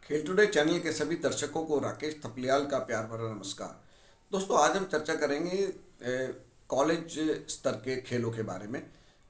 खेल today channel के सभी दर्शकों को राकेश थपलियाल का प्यार भरा नमस्कार। दोस्तों, आज हम चर्चा करेंगे कॉलेज स्तर के खेलों के बारे में।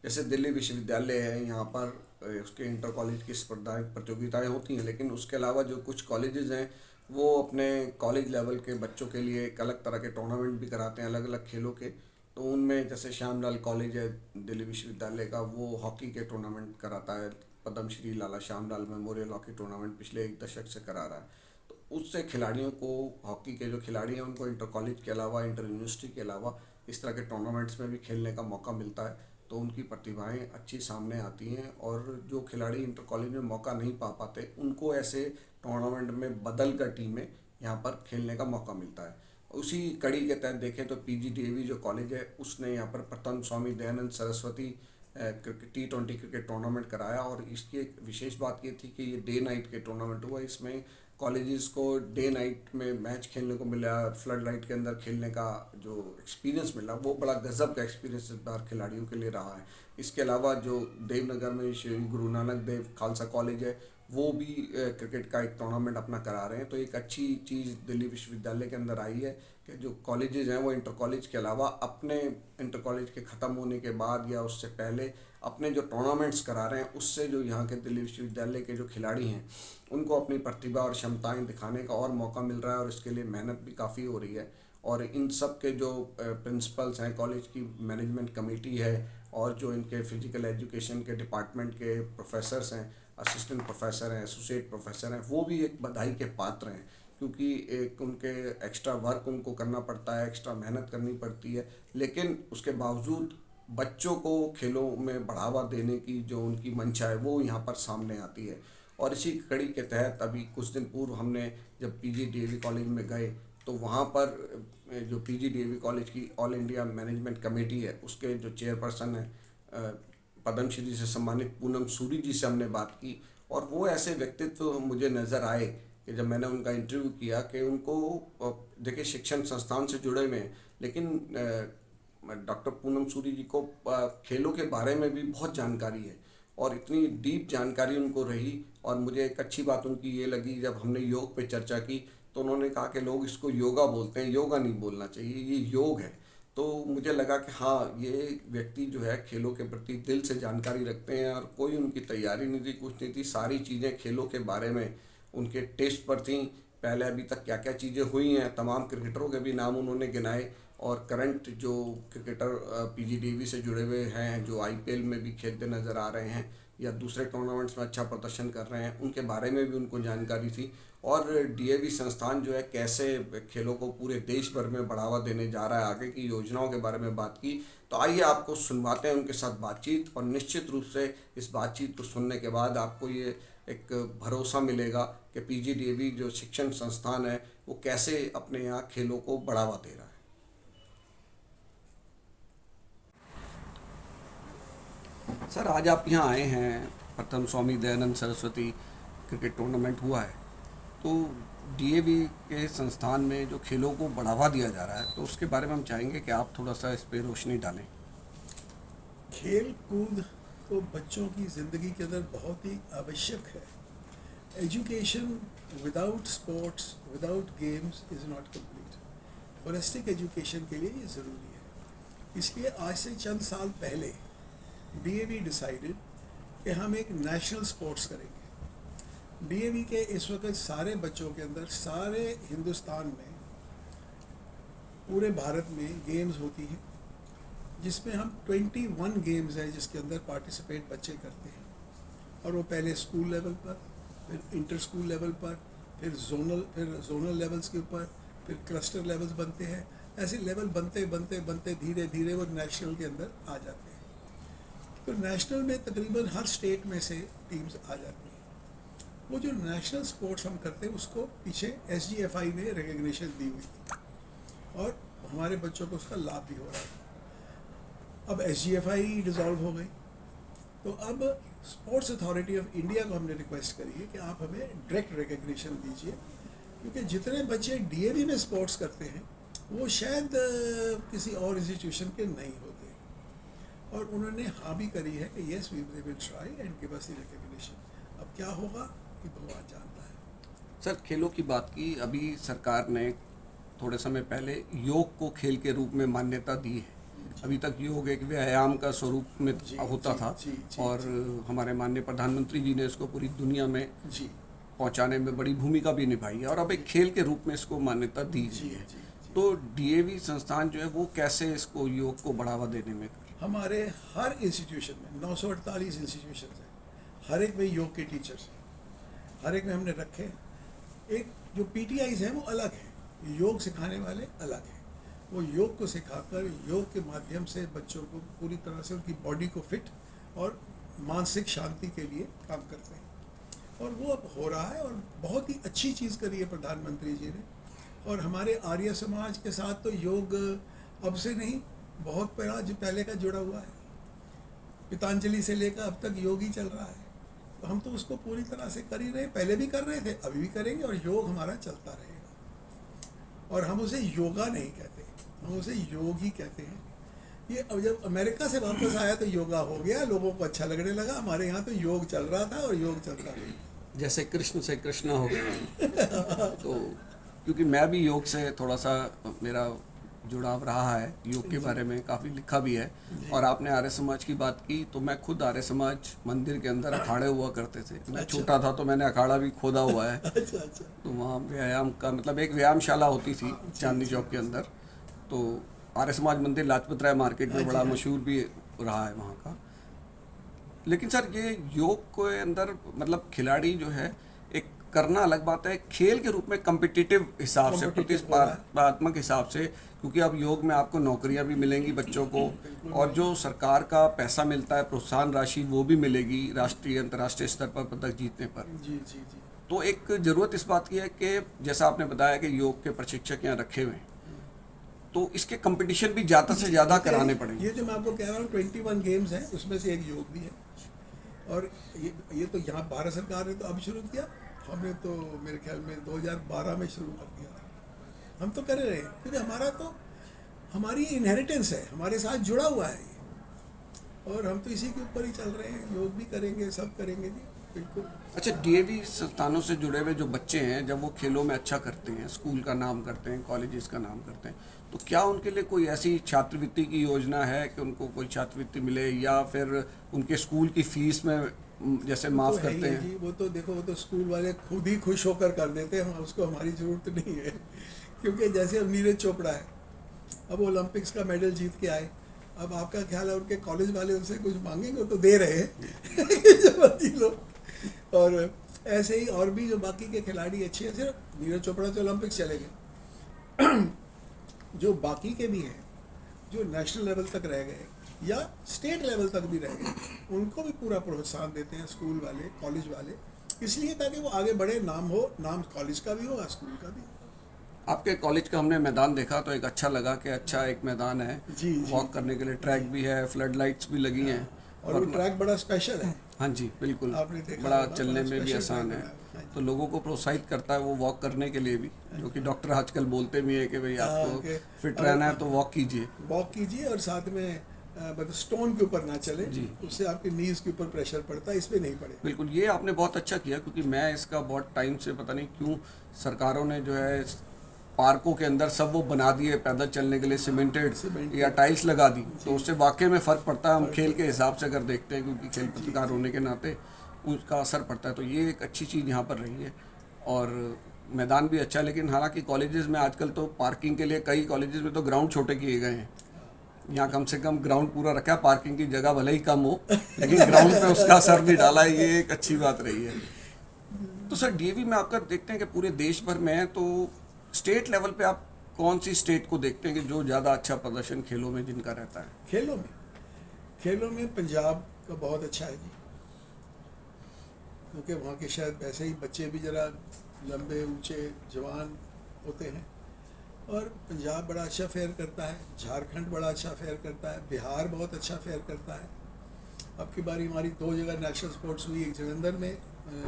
जैसे दिल्ली विश्वविद्यालय है, यहाँ पर उसके इंटर कॉलेज की स्पर्धाएं प्रतियोगिताएं होती हैं, लेकिन उसके अलावा जो कुछ कॉलेजेस हैं वो अपने कॉलेज लेवल के बच्चों के लिए एक अलग तरह के टूर्नामेंट भी कराते हैं अलग अलग खेलों के। तो उनमें जैसे श्यामलाल कॉलेज है दिल्ली विश्वविद्यालय का, वो हॉकी के टूर्नामेंट कराता है। पद्मश्री लाला श्यामलाल मेमोरियल हॉकी टूर्नामेंट पिछले एक दशक से करा रहा है। तो उससे खिलाड़ियों को, हॉकी के जो खिलाड़ी हैं उनको इंटर कॉलेज के अलावा, इंटर यूनिवर्सिटी के अलावा इस तरह के टूर्नामेंट्स में भी खेलने का मौका मिलता है। तो उनकी प्रतिभाएं अच्छी सामने आती हैं, और जो खिलाड़ी इंटर कॉलेज में मौका नहीं पा पाते उनको ऐसे टूर्नामेंट में बदल कर टीमें यहाँ पर खेलने का मौका मिलता है। उसी कड़ी के तहत देखें तो पीजीडीएवी जो कॉलेज है उसने यहाँ पर प्रथम Swami Dayanand Saraswati T20 cricket tournament कराया। और इसकी एक विशेष बात ये थी कि ये डे नाइट के टूर्नामेंट हुआ। इसमें कॉलेजेस को डे नाइट में मैच खेलने को मिला, फ्लड लाइट के अंदर खेलने का जो एक्सपीरियंस मिला वो बड़ा गजब का एक्सपीरियंस इस बार खिलाड़ियों के लिए रहा है। इसके अलावा जो देवनगर में श्री गुरु नानक देव खालसा कॉलेज है, वो भी क्रिकेट का एक टूर्नामेंट अपना करा रहे हैं। तो एक अच्छी चीज़ दिल्ली विश्वविद्यालय के अंदर आई है कि जो कॉलेजेस हैं वो इंटर कॉलेज के अलावा अपने इंटर कॉलेज के ख़त्म होने के बाद या उससे पहले अपने जो टूर्नामेंट्स करा रहे हैं, उससे जो यहाँ के दिल्ली विश्वविद्यालय के जो खिलाड़ी हैं उनको अपनी प्रतिभा और क्षमताएं दिखाने का और मौका मिल रहा है, और इसके लिए मेहनत भी काफ़ी हो रही है। और इन सब के जो प्रिंसिपल्स हैं, कॉलेज की मैनेजमेंट कमेटी है, और जो इनके फिजिकल एजुकेशन के डिपार्टमेंट के प्रोफेसर्स हैं, असिस्टेंट प्रोफेसर हैं, एसोसिएट प्रोफेसर हैं, वो भी एक बधाई के पात्र हैं। क्योंकि एक उनके एक्स्ट्रा वर्क उनको करना पड़ता है, एक्स्ट्रा मेहनत करनी पड़ती है, लेकिन उसके बावजूद बच्चों को खेलों में बढ़ावा देने की जो उनकी मंशा है वो यहाँ पर सामने आती है। और इसी कड़ी के तहत अभी कुछ दिन पूर्व हमने जब पीजीडीएवी कॉलेज में गए, तो वहाँ पर जो पीजीडीएवी कॉलेज की ऑल इंडिया मैनेजमेंट कमेटी है उसके जो चेयरपर्सन है पद्मश्री से सम्मानित पूनम सूरी जी से हमने बात की। और वो ऐसे व्यक्तित्व मुझे नज़र आए कि जब मैंने उनका इंटरव्यू किया कि उनको देखिए शिक्षण संस्थान से जुड़े हुए हैं, लेकिन डॉक्टर पूनम सूरी जी को खेलों के बारे में भी बहुत जानकारी है, और इतनी डीप जानकारी उनको रही। और मुझे एक अच्छी बात उनकी ये लगी, जब हमने योग पे चर्चा की तो उन्होंने कहा कि लोग इसको योगा बोलते हैं, योगा नहीं बोलना चाहिए, ये योग है। तो मुझे लगा कि हाँ, ये व्यक्ति जो है खेलों के प्रति दिल से जानकारी रखते हैं, और कोई उनकी तैयारी नहीं थी, कुछ नहीं थी, सारी चीज़ें खेलों के बारे में उनके टेस्ट पर थी। पहले अभी तक क्या क्या चीज़ें हुई हैं, तमाम क्रिकेटरों के भी नाम उन्होंने गिनाए। और करंट जो क्रिकेटर पीजीडीवी से जुड़े हुए हैं, जो आईपीएल में भी खेलते नज़र आ रहे हैं या दूसरे टूर्नामेंट्स में अच्छा प्रदर्शन कर रहे हैं, उनके बारे में भी उनको जानकारी थी। और डीएवी संस्थान जो है कैसे खेलों को पूरे देश भर में बढ़ावा देने जा रहा है, आगे की योजनाओं के बारे में बात की। तो आइए आपको सुनवाते हैं उनके साथ बातचीत, और निश्चित रूप से इस बातचीत को सुनने के बाद आपको ये एक भरोसा मिलेगा कि पीजीडीएवी जो शिक्षण संस्थान है वो कैसे अपने यहाँ खेलों को बढ़ावा दे रहा है। सर, आज आप यहाँ आए हैं, प्रथम स्वामी दयानंद सरस्वती क्रिकेट टूर्नामेंट हुआ है, तो डीएवी के संस्थान में जो खेलों को बढ़ावा दिया जा रहा है, तो उसके बारे में हम चाहेंगे कि आप थोड़ा सा इस पर रोशनी डालें। खेल कूद तो बच्चों की ज़िंदगी के अंदर बहुत ही आवश्यक है। Education without sports, without games is not complete. Holistic education के लिए ये ज़रूरी है। इसलिए आज से चंद साल पहले डीएवी डिसाइडेड कि हम एक नेशनल स्पोर्ट्स करेंगे। डीएवी के इस वक्त सारे बच्चों के अंदर, सारे हिंदुस्तान में, पूरे भारत में गेम्स होती हैं, जिसमें हम 21 गेम्स हैं जिसके अंदर पार्टिसिपेट बच्चे करते हैं। और वो पहले स्कूल लेवल पर, फिर इंटर स्कूल लेवल पर, फिर जोनल लेवल्स के ऊपर, फिर क्लस्टर लेवल्स बनते हैं। ऐसे लेवल बनते बनते बनते धीरे धीरे वो नेशनल के अंदर आ जाते हैं। तो नेशनल में तकरीबन हर स्टेट में से टीम्स आ जाती हैं। वो जो नेशनल स्पोर्ट्स हम करते हैं उसको पीछे एसजीएफआई ने रिकग्निशन दी हुई थी, और हमारे बच्चों को उसका लाभ भी हो रहा था। अब एसजीएफआई डिज़ोल्व हो गई, तो अब स्पोर्ट्स अथॉरिटी ऑफ इंडिया को हमने रिक्वेस्ट करी है कि आप हमें डायरेक्ट रिकग्निशन दीजिए, क्योंकि जितने बच्चे डीएवी में स्पोर्ट्स करते हैं वो शायद किसी और इंस्टीट्यूशन के नहीं होते। और उन्होंने हाँ भी करी है कि yes we will try and give us the recognition. अब क्या होगा ये भगवान जानता है। सर, खेलों की बात की, अभी सरकार ने थोड़े समय पहले योग को खेल के रूप में मान्यता दी है। जी अभी तक योग एक व्यायाम का स्वरूप में जी होता जी था, जी जी और जी हमारे माननीय प्रधानमंत्री जी ने इसको पूरी दुनिया में जी पहुंचाने में बड़ी भूमिका भी निभाई है, और अब एक खेल के रूप में इसको मान्यता दी जी गई है। जी जी। तो डीएवी संस्थान जो है वो कैसे इसको योग को बढ़ावा देने में हमारे हर इंस्टीट्यूशन में 948 इंस्टीट्यूशन हैं, हर एक में योग के टीचर्स हैं, हर एक में हमने रखे हैं। एक जो पीटीआईज हैं वो अलग हैं, योग सिखाने वाले अलग हैं। वो योग को सिखाकर योग के माध्यम से बच्चों को पूरी तरह से उनकी बॉडी को फिट और मानसिक शांति के लिए काम करते हैं, और वो अब हो रहा है, और बहुत ही अच्छी चीज़ करी है प्रधानमंत्री जी ने। और हमारे आर्य समाज के साथ तो योग अब से नहीं, बहुत पहले का जुड़ा हुआ है। पतंजलि से लेकर अब तक योग ही चल रहा है, तो हम तो उसको पूरी तरह से कर ही रहे, पहले भी कर रहे थे, अभी भी करेंगे, और योग हमारा चलता रहेगा। और हम उसे योगा नहीं कहते, हम उसे योग ही कहते हैं। ये अब जब अमेरिका से वापस आया तो योगा हो गया, लोगों को अच्छा लगने लगा। हमारे यहाँ तो योग चल रहा था और योग चलता रहेगा। जैसे कृष्ण से कृष्णा हो गया। तो क्योंकि मैं भी योग से थोड़ा सा मेरा जुड़ाव रहा है, योग के बारे में काफ़ी लिखा भी है। और आपने आर्य समाज की बात की, तो मैं खुद आर्य समाज मंदिर के अंदर अखाड़े हुआ करते थे। मैं अच्छा। छोटा था तो मैंने अखाड़ा भी खोदा हुआ है। अच्छा अच्छा। तो वहाँ व्यायाम का मतलब एक व्यायामशाला होती थी चांदनी जी चौक के अंदर। तो आर्य समाज मंदिर लाजपत राय मार्केट में हाँ जी, बड़ा हाँ जी। मशहूर भी रहा है वहाँ का। लेकिन सर, ये योग के अंदर मतलब खिलाड़ी जो है, एक करना अलग बात है, खेल के रूप में कम्पिटिटिव हिसाब से, कॉम्पिटिटिव हो रहा है। प्रतिस्पर्धात्मक हिसाब से, क्योंकि अब योग में आपको नौकरियां भी मिलेंगी बच्चों को, बिल्कुल और जो सरकार का पैसा मिलता है प्रोत्साहन राशि, वो भी मिलेगी राष्ट्रीय अंतर्राष्ट्रीय स्तर पर पदक जीतने पर। जी जी जी। तो एक ज़रूरत इस बात की है कि जैसा आपने बताया कि योग के प्रशिक्षक यहाँ रखे हुए हैं, तो इसके कंपटीशन भी ज़्यादा से ज़्यादा कराने पड़ेंगे। ये जो मैं आपको कह रहा हूँ 21 गेम्स हैं, उसमें से एक योग भी है। और ये तो यहाँ भारत सरकार ने तो अब शुरू किया, हमने तो मेरे ख्याल में 2012 में शुरू कर दिया था। हम तो कर रहे हैं क्योंकि हमारा तो हमारी इनहेरिटेंस है, हमारे साथ जुड़ा हुआ है ये, और हम तो इसी के ऊपर ही चल रहे हैं। योग भी करेंगे, सब करेंगे जी, बिल्कुल। अच्छा, डीएवी संस्थानों से जुड़े हुए जो बच्चे हैं, जब वो खेलों में अच्छा करते हैं, स्कूल का नाम करते हैं, कॉलेजेस का नाम करते हैं, तो क्या उनके लिए कोई ऐसी छात्रवृत्ति की योजना है कि उनको कोई छात्रवृत्ति मिले, या फिर उनके स्कूल की फीस में जैसे वो तो माफ़ है करते ही है हैं? जी, वो तो देखो, वो तो स्कूल वाले खुद ही खुश होकर कर देते हैं, उसको हमारी ज़रूरत नहीं है। क्योंकि जैसे अब नीरज चोपड़ा है, अब ओलंपिक्स का मेडल जीत के आए, अब आपका ख्याल है उनके कॉलेज वाले उनसे कुछ मांगेंगे? वो तो दे रहे हैं लो। और ऐसे ही और भी जो बाकी के खिलाड़ी अच्छे हैं, सिर्फ नीरज चोपड़ा तो ओलंपिक्स चले गए, जो बाकी के भी हैं, जो नेशनल लेवल तक रह गए या स्टेट लेवल तक भी रह गए, उनको भी पूरा प्रोत्साहन देते हैं स्कूल वाले, कॉलेज वाले, इसलिए ताकि वो आगे बढ़े, नाम हो, नाम कॉलेज का भी होगा, स्कूल का भी हो। आपके कॉलेज का हमने मैदान देखा तो एक अच्छा लगा कि अच्छा एक मैदान है, जी जी वॉक करने के लिए ट्रैक भी है, फ्लड लाइट्स भी लगी हैं, और वो ट्रैक बड़ा स्पेशल है, हाँ जी बिल्कुल, आपने देखा बड़ा होगा, चलने बड़ा में भी स्पेशल आसान ट्रैक है। बना है। हाँ तो लोगों को प्रोत्साहित करता है वो वॉक करने के लिए भी, जो कि डॉक्टर आजकल बोलते भी हैं कि भाई आपको ओके। फिट और रहना है तो वॉक कीजिए। वॉक कीजिए, और साथ में मतलब स्टोन के ऊपर ना चले जी। उससे आपके नीज के ऊपर प्रेशर पड़ता है, इस पे नहीं पड़े। बिल्कुल, ये आपने बहुत अच्छा किया, क्योंकि मैं इसका बहुत टाइम से पता नहीं क्यों सरकारों ने जो है पार्कों के अंदर सब वो बना दिए पैदल चलने के लिए, सीमेंटेड या टाइल्स लगा दी, तो उससे वाकई में फ़र्क पड़ता है। हम खेल के हिसाब से अगर देखते हैं, क्योंकि खेल पत्रकार होने के नाते उसका असर पड़ता है, तो ये एक अच्छी चीज़ यहाँ पर रही है। और मैदान भी अच्छा है, लेकिन हालांकि कॉलेजेस में आजकल तो पार्किंग के लिए कई कॉलेजेस में तो ग्राउंड छोटे किए गए हैं। यहाँ कम से कम ग्राउंड पूरा रखा है, पार्किंग की जगह भले ही कम हो, लेकिन ग्राउंड पे उसका असर भी डाला है, ये एक अच्छी बात रही है। तो सर, डीएवी में आपका देखते हैं कि पूरे देश भर में है, तो स्टेट लेवल पे आप कौन सी स्टेट को देखते हैं कि जो ज़्यादा अच्छा प्रदर्शन खेलों में जिनका रहता है? खेलों में पंजाब का बहुत अच्छा है जी, क्योंकि वहाँ के शायद वैसे ही बच्चे भी ज़रा लंबे ऊंचे जवान होते हैं, और पंजाब बड़ा अच्छा फेयर करता है, झारखंड बड़ा अच्छा फेयर करता है, बिहार बहुत अच्छा फेयर करता है। अब की बारी हमारी 2 जगह नेशनल स्पोर्ट्स हुई, एक जलंधर में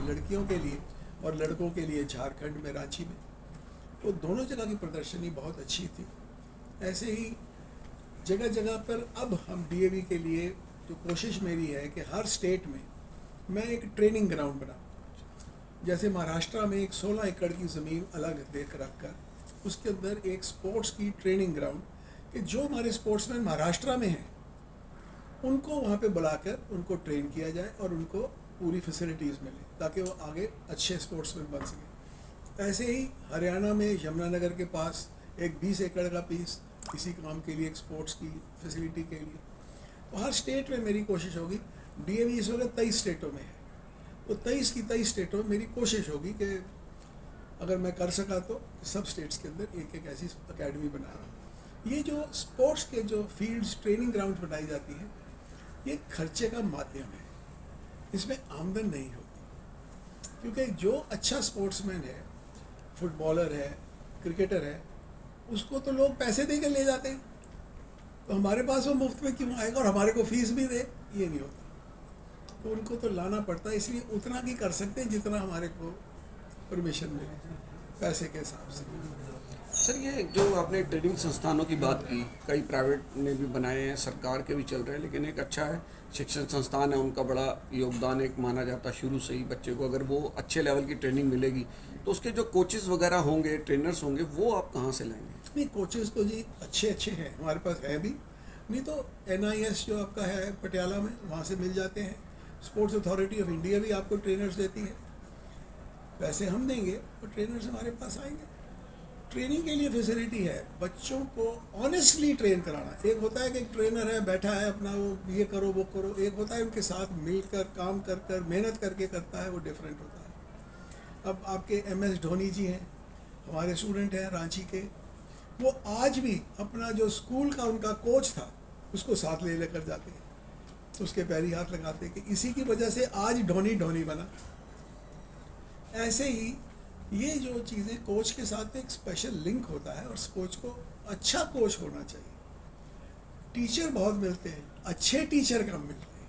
लड़कियों के लिए और लड़कों के लिए झारखंड में, रांची में। तो दोनों जगह की प्रदर्शनी बहुत अच्छी थी। ऐसे ही जगह जगह पर अब हम डीएवी के लिए जो कोशिश मेरी है कि हर स्टेट में मैं एक ट्रेनिंग ग्राउंड बनाऊँ, जैसे महाराष्ट्र में एक 16 एकड़ की ज़मीन अलग देख रख कर उसके अंदर एक स्पोर्ट्स की ट्रेनिंग ग्राउंड कि जो हमारे स्पोर्ट्समैन महाराष्ट्र में हैं उनको वहाँ पे बुलाकर उनको ट्रेन किया जाए और उनको पूरी फैसिलिटीज़ मिले ताकि वो आगे अच्छे स्पोर्ट्समैन बन सकें। ऐसे ही हरियाणा में यमुनानगर के पास एक 20 एकड़ का पीस इसी काम के लिए, एक स्पोर्ट्स की फैसिलिटी के लिए। तो हर स्टेट में मेरी कोशिश होगी, डीएवी इस वक्त 23 स्टेटों में है, तो 23 की 23 स्टेटों में मेरी कोशिश होगी कि अगर मैं कर सका तो सब स्टेट्स के अंदर एक एक ऐसी एकेडमी बनाए। ये जो स्पोर्ट्स के जो फील्ड्स ट्रेनिंग ग्राउंड बनाई जाती है ये खर्चे का माध्यम है, इसमें आमदन नहीं होती, क्योंकि जो अच्छा स्पोर्ट्समैन है, फुटबॉलर है, क्रिकेटर है, उसको तो लोग पैसे दे के ले जाते हैं, तो हमारे पास वो मुफ्त में क्यों आएगा और हमारे को फीस भी दे, ये नहीं होता। तो उनको तो लाना पड़ता है, इसलिए उतना ही कर सकते हैं जितना हमारे को परमिशन मिले पैसे के हिसाब से। सर, ये जो आपने ट्रेनिंग संस्थानों की बात की, कई प्राइवेट ने भी बनाए हैं, सरकार के भी चल रहे हैं, लेकिन एक अच्छा है शिक्षण संस्थान है, उनका बड़ा योगदान एक माना जाता है शुरू से ही। बच्चे को अगर वो अच्छे लेवल की ट्रेनिंग मिलेगी तो उसके जो कोचेज़ वगैरह होंगे, ट्रेनर्स होंगे, वो आप कहाँ से लाएंगे? नहीं, कोचेज़ तो जी अच्छे हैं, हमारे पास है भी, नहीं तो NIS जो आपका है पटियाला में, वहाँ से मिल जाते हैं। स्पोर्ट्स अथॉरिटी ऑफ इंडिया भी आपको ट्रेनर्स देती है, पैसे हम देंगे तो ट्रेनर्स हमारे पास आएंगे। ट्रेनिंग के लिए फैसिलिटी है, बच्चों को ऑनेस्टली ट्रेन कराना। एक होता है कि एक ट्रेनर है, बैठा है अपना, वो ये करो वो करो, एक होता है उनके साथ मिलकर काम कर मेहनत करके करता है, वो डिफरेंट होता है। अब आपके MS धोनी जी हैं, हमारे स्टूडेंट हैं रांची के, वो आज भी अपना जो स्कूल का उनका कोच था उसको साथ ले लेकर जाते हैं, तो उसके पैरी हाथ लगाते कि इसी की वजह से आज धोनी बना। ऐसे ही ये जो चीज़ें, कोच के साथ एक स्पेशल लिंक होता है और कोच को अच्छा कोच होना चाहिए। टीचर बहुत मिलते हैं, अच्छे टीचर कम मिलते हैं,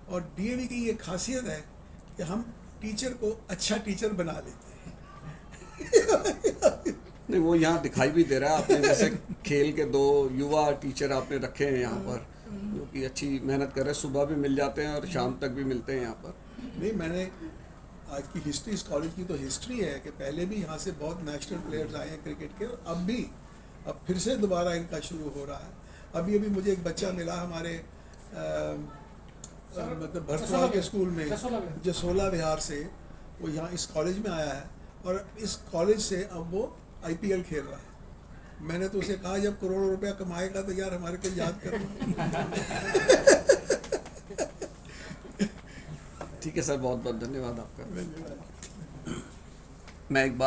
और DAV की ये खासियत है कि हम टीचर को अच्छा टीचर बना लेते हैं। नहीं, वो यहाँ दिखाई भी दे रहा है। आपने जैसे खेल के 2 युवा टीचर आपने रखे हैं यहाँ पर, जो कि अच्छी मेहनत कर रहे हैं, सुबह भी मिल जाते हैं और शाम तक भी मिलते हैं यहाँ पर। नहीं, मैंने आज की हिस्ट्री, इस कॉलेज की तो हिस्ट्री है कि पहले भी यहाँ से बहुत नेशनल प्लेयर्स आए हैं क्रिकेट के, और अब फिर से दोबारा इनका शुरू हो रहा है। अभी मुझे एक बच्चा मिला हमारे मतलब भरतवाल के स्कूल में, जसोला विहार से, वो यहाँ इस कॉलेज में आया है और इस कॉलेज से अब वो IPL खेल रहा है। मैंने तो उसे कहा जब करोड़ों रुपया कमाएगा तो यार हमारे को याद करना। ठीक है सर, बहुत बहुत धन्यवाद आपका। धन्यवाद। मैं एक बार